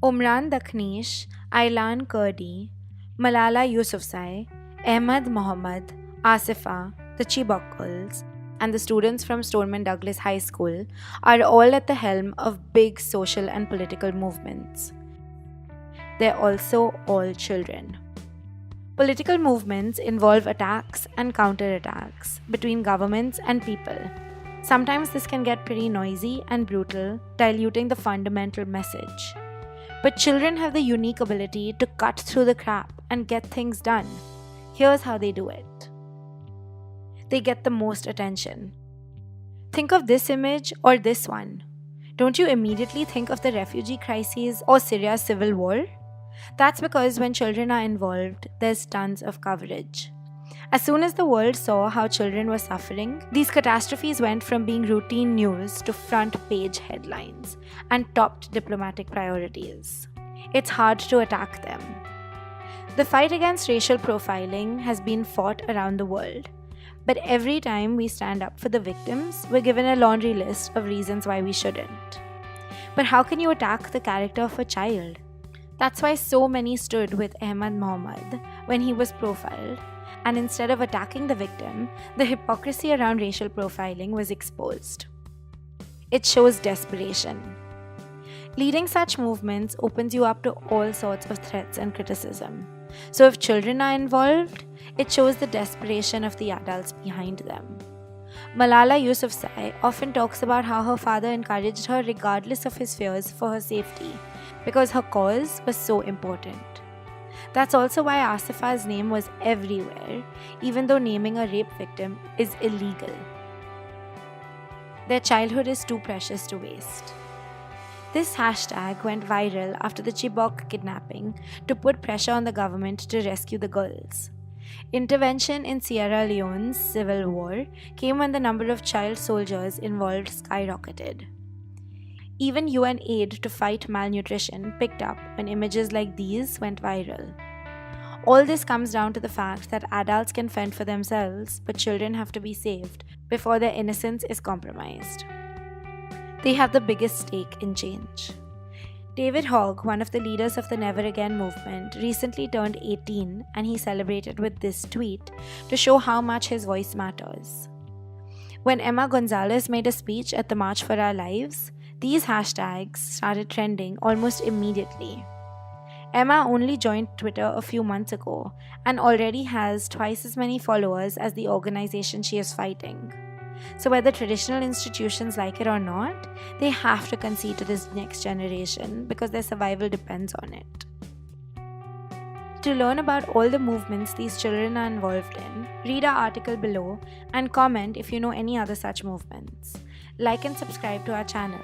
Omran Daqneesh, Aylan Kurdi, Malala Yousafzai, Ahmed Mohamed, Asifa, the Chibok Girls, and the students from Stoneman Douglas High School are all at the helm of big social and political movements. They're also all children. Political movements involve attacks and counterattacks between governments and people. Sometimes this can get pretty noisy and brutal, diluting the fundamental message. But children have the unique ability to cut through the crap and get things done. Here's how they do it. They get the most attention. Think of this image or this one. Don't you immediately think of the refugee crisis or Syria's civil war? That's because when children are involved, there's tons of coverage. As soon as the world saw how children were suffering, these catastrophes went from being routine news to front page headlines and topped diplomatic priorities. It's hard to attack them. The fight against racial profiling has been fought around the world, but every time we stand up for the victims, we're given a laundry list of reasons why we shouldn't. But how can you attack the character of a child? That's why so many stood with Ahmed Mohamed when he was profiled, and instead of attacking the victim, the hypocrisy around racial profiling was exposed. It shows desperation. Leading such movements opens you up to all sorts of threats and criticism. So if children are involved, it shows the desperation of the adults behind them. Malala Yousafzai often talks about how her father encouraged her regardless of his fears for her safety, because her cause was so important. That's also why Asifa's name was everywhere, even though naming a rape victim is illegal. Their childhood is too precious to waste. This hashtag went viral after the Chibok kidnapping to put pressure on the government to rescue the girls. Intervention in Sierra Leone's civil war came when the number of child soldiers involved skyrocketed. Even UN aid to fight malnutrition picked up when images like these went viral. All this comes down to the fact that adults can fend for themselves, but children have to be saved before their innocence is compromised. They have the biggest stake in change. David Hogg, one of the leaders of the Never Again movement, recently turned 18 and he celebrated with this tweet to show how much his voice matters. When Emma Gonzalez made a speech at the March for Our Lives, these hashtags started trending almost immediately. Emma only joined Twitter a few months ago and already has twice as many followers as the organization she is fighting. So whether traditional institutions like it or not, they have to concede to this next generation because their survival depends on it. To learn about all the movements these children are involved in, read our article below and comment if you know any other such movements. Like and subscribe to our channel.